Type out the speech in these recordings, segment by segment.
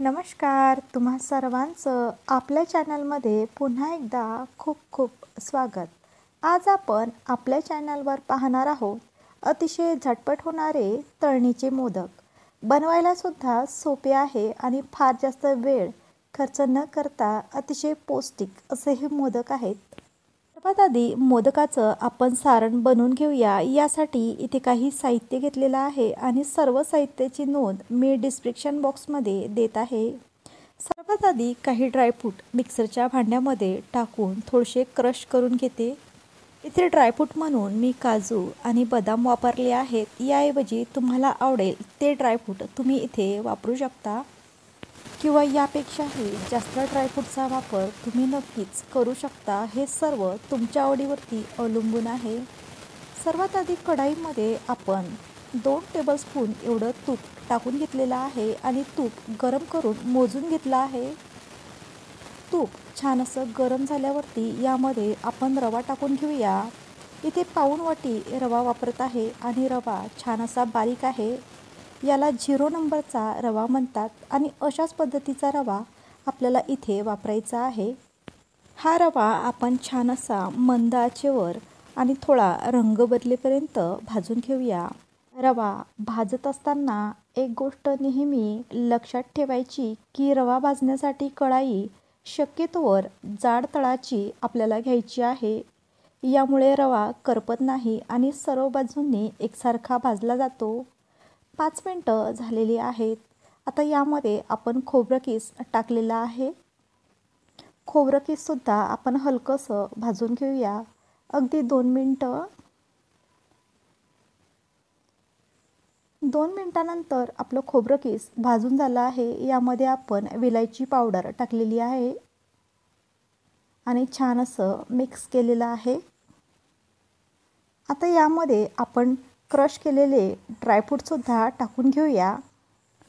नमस्कार, तुम्हा सर्वांचं आपल्या चॅनलमध्ये पुन्हा एकदा खूप खूप स्वागत. आज आपण आपल्या चॅनलवर पाहणार आहोत अतिशय झटपट होणारे तळणीचे मोदक. बनवायला सुद्धा सोपे आहे आणि फार जास्त वेळ खर्च न करता अतिशय पौष्टिक असे हे मोदक आहेत. सर्वात आधी मोदकाचं आपण सारण बनवून घेऊया. यासाठी इथे काही साहित्य घेतलेलं आहे आणि सर्व साहित्याची नोंद मी डिस्क्रिप्शन बॉक्समध्ये देत आहे. सर्वात आधी काही ड्रायफ्रूट मिक्सरच्या भांड्यामध्ये टाकून थोडेसे क्रश करून घेते. इथे ड्रायफ्रूट म्हणून मी काजू आणि बदाम वापरले आहेत. याऐवजी तुम्हाला आवडेल ते ड्रायफ्रूट तुम्ही इथे वापरू शकता किंवा यापेक्षाही जास्त ड्रायफ्रूटचा वापर तुम्ही नक्कीच करू शकता. हे सर्व तुमच्या आवडीवरती अवलंबून आहे. सर्वात आधी कढईमध्ये आपण 2 टेबलस्पून एवढं तूप टाकून घेतलेलं आहे आणि तूप गरम करून मोजून घेतलं आहे. तूप छान असं गरम झाल्यावरती यामध्ये आपण रवा टाकून घेऊया. इथे पाऊण वाटी रवा वापरत आहे आणि रवा छान असा बारीक आहे. याला 0 नंबरचा रवा म्हणतात आणि अशाच पद्धतीचा रवा आपल्याला इथे वापरायचा आहे. हा रवा आपण छान असा मंद आचेवर आणि थोडा रंग बदलेपर्यंत भाजून घेऊया. रवा भाजत असताना एक गोष्ट नेहमी लक्षात ठेवायची की रवा भाजण्यासाठी कढाई शक्यतोवर जाड तळाची आपल्याला घ्यायची आहे. यामुळे रवा करपत नाही आणि सर्व बाजूंनी एकसारखा भाजला जातो. 5 मिनटं झालेली आहेत. आता यामध्ये आपण खोबरं किस टाकलेलं आहे. खोबरं किससुद्धा आपण हलकंसं भाजून घेऊया. अगदी 2 मिनटं. 2 मिनटानंतर आपलं खोबरं किस भाजून झालं आहे. यामध्ये आपण वेलायची पावडर टाकलेली आहे आणि छान असं मिक्स केलेलं आहे. आता यामध्ये आपण क्रश केलेले ड्रायफ्रूटसुद्धा टाकून घेऊया.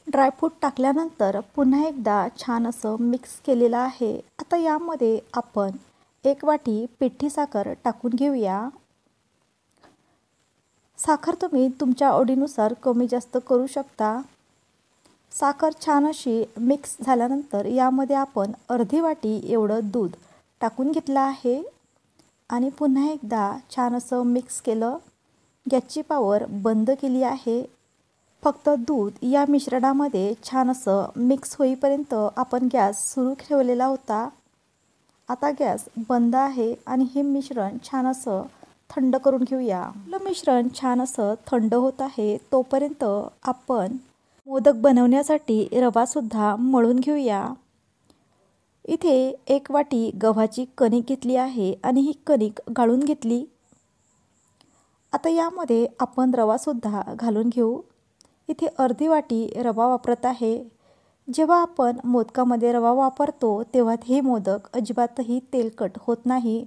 ड्रायफ्रूट टाकल्यानंतर पुन्हा एकदा छान असं मिक्स केलेलं आहे. आता यामध्ये आपण 1 वाटी पिठी साखर टाकून घेऊया. साखर तुम्ही तुमच्या आवडीनुसार कमी जास्त करू शकता. साखर छान अशी मिक्स झाल्यानंतर यामध्ये आपण अर्धी वाटी एवढं दूध टाकून घेतलं आहे आणि पुन्हा एकदा छान असं मिक्स केलं. गॅसची पॉवर बंद केली आहे. फक्त दूध या मिश्रणामध्ये छान असं मिक्स होईपर्यंत आपण गॅस सुरू ठेवलेला होता. आता गॅस बंद आहे आणि हे मिश्रण छान असं थंड करून घेऊया. आपलं मिश्रण छान असं थंड होत आहे तोपर्यंत आपण मोदक बनवण्यासाठी रवासुद्धा मळून घेऊया. इथे 1 वाटी गव्हाची कणिक घेतली आहे आणि ही कणिक गाळून घेतली. आता यामध्ये आपण रवासुद्धा घालून घेऊ. इथे अर्धी वाटी रवा वापरत आहे. जेव्हा आपण मोदकामध्ये रवा वापरतो तेव्हा हे मोदक अजिबातही तेलकट होत नाही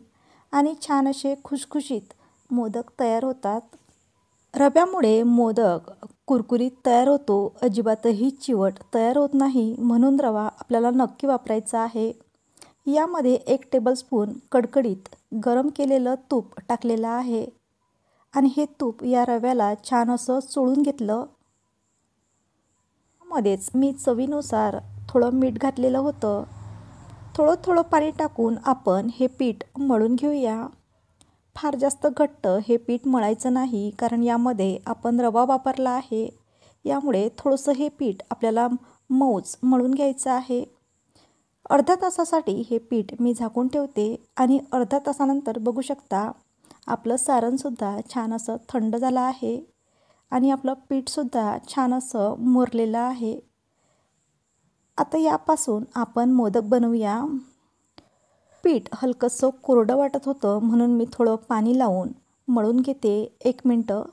आणि छान असे खुसखुशीत मोदक तयार होतात. रव्यामुळे मोदक कुरकुरीत तयार होतो, अजिबातही चिवट तयार होत नाही. म्हणून रवा आपल्याला नक्की वापरायचा आहे. यामध्ये 1 टेबलस्पून कडकडीत गरम केलेलं तूप टाकलेलं आहे आणि हे तूप या रव्याला छान असं चोळून घेतलं. मध्येच मी चवीनुसार थोडं मीठ घातलेलं होतं. थोडं थोडं पाणी टाकून आपण हे पीठ मळून घेऊया. फार जास्त घट्ट हे पीठ मळायचं नाही कारण यामध्ये आपण रवा वापरला आहे. यामुळे थोडंसं हे पीठ आपल्याला मऊच मळून घ्यायचं आहे. अर्ध्या तासासाठी हे पीठ मी झाकून ठेवते आणि अर्ध्या तासानंतर बघू शकता आपलं सारणसुद्धा छान असं थंड झालं आहे आणि आपलं पीठसुद्धा छान असं मुरलेलं आहे. आता यापासून आपण मोदक बनवूया. पीठ हलकंसं कोरडं वाटत होतं म्हणून मी थोडं पाणी लावून मळून घेते. 1 मिनटं.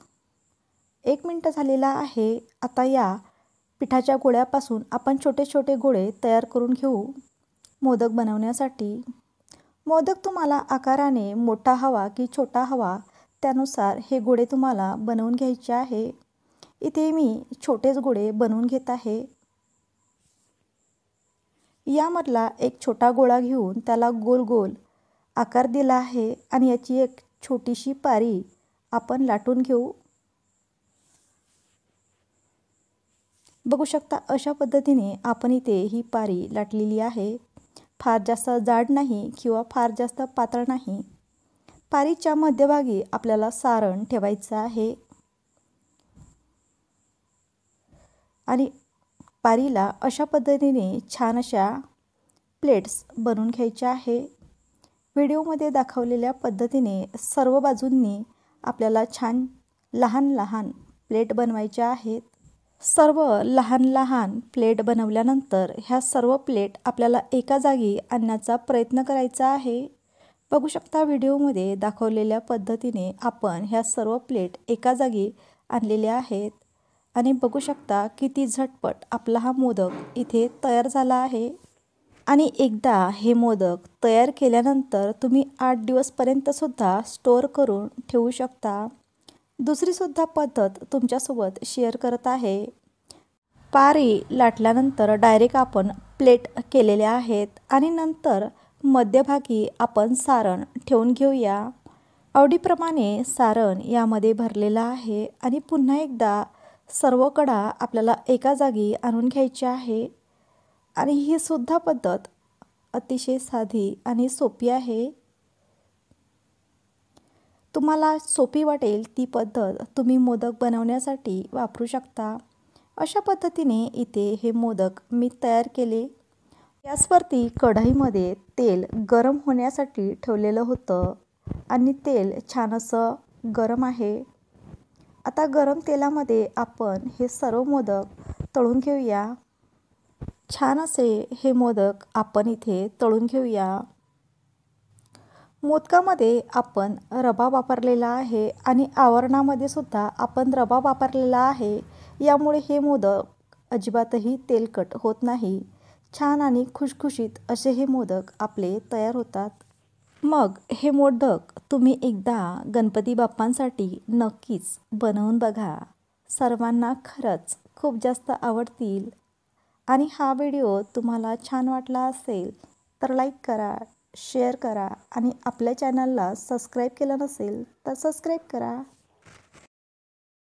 1 मिनटं झालेला आहे. आता या पिठाच्या गोळ्यापासून आपण छोटे छोटे गोळे तयार करून घेऊ मोदक बनवण्यासाठी. मोदक तुम्हाला आकाराने मोठा हवा की छोटा हवा त्यानुसार हे गोळे तुम्हाला बनवून घ्यायचे आहे. इथे मी छोटेच गोळे बनवून घेत आहे. यामधला एक छोटा गोळा घेऊन त्याला गोल गोल आकार दिला आहे आणि याची एक छोटीशी पारी आपण लाटून घेऊ. बघू शकता अशा पद्धतीने आपण इथे ही पारी लाटलेली आहे. फार जास्त जाड नाही किंवा फार जास्त पातळ नाही. पारीच्या मध्यभागी आपल्याला सारण ठेवायचं आहे आणि पारीला अशा पद्धतीने छान अशा प्लेट्स बनवून घ्यायच्या आहे. व्हिडिओमध्ये दाखवलेल्या पद्धतीने सर्व बाजूंनी आपल्याला छान लहान लहान प्लेट बनवायच्या आहेत. सर्व लहान लहान प्लेट बनवल्यानंतर ह्या सर्व प्लेट आपल्याला एका जागी आणण्याचा प्रयत्न करायचा आहे. बघू शकता व्हिडिओमध्ये दाखवलेल्या पद्धतीने आपण ह्या सर्व प्लेट एका जागी आणलेल्या आहेत आणि बघू शकता किती झटपट आपला हा मोदक इथे तयार झाला आहे. आणि एकदा हे मोदक तयार केल्यानंतर तुम्ही 8 दिवसपर्यंतसुद्धा स्टोअर करून ठेवू शकता. दुसरीसुद्धा पद्धत तुमच्यासोबत शेअर करत आहे. पारी लाटल्यानंतर डायरेक्ट आपण प्लेट केलेल्या आहेत आणि नंतर मध्यभागी आपण सारण ठेवून घेऊया. आवडीप्रमाणे सारण यामध्ये भरलेलं आहे आणि पुन्हा एकदा सर्व कडा आपल्याला एका जागी आणून घ्यायची आहे. आणि ही सुद्धा पद्धत अतिशय साधी आणि सोपी आहे. तुम्हाला सोपी वाटेल ती पद्धत तुम्ही मोदक बनवण्यासाठी वापरू शकता. अशा पद्धतीने इथे हे मोदक मी तयार केले. गॅसवरती कढईमध्ये तेल गरम होण्यासाठी ठेवलेलं होतं आणि तेल छान असं गरम आहे. आता गरम तेलामध्ये आपण हे सर्व मोदक तळून घेऊया. छान असे हे मोदक आपण इथे तळून घेऊया. मोदकामध्ये आपण रवा वापरलेला आहे आणि आवरणामध्ये सुद्धा आपण रवा वापरलेला आहे. यामुळे हे मोदक अजिबातही तेलकट होत नाही. छान आणि खुशखुशीत असे हे मोदक आपले तयार होतात. मग हे मोदक तुम्ही एकदा गणपती बाप्पांसाठी नक्कीच बनवून बघा. सर्वांना खरंच खूप जास्त आवडतील. आणि हा व्हिडिओ तुम्हाला छान वाटला असेल तर लाईक करा, शेअर करा आणि आपल्या चॅनलला सबस्क्राईब केलं नसेल तर सबस्क्राईब करा.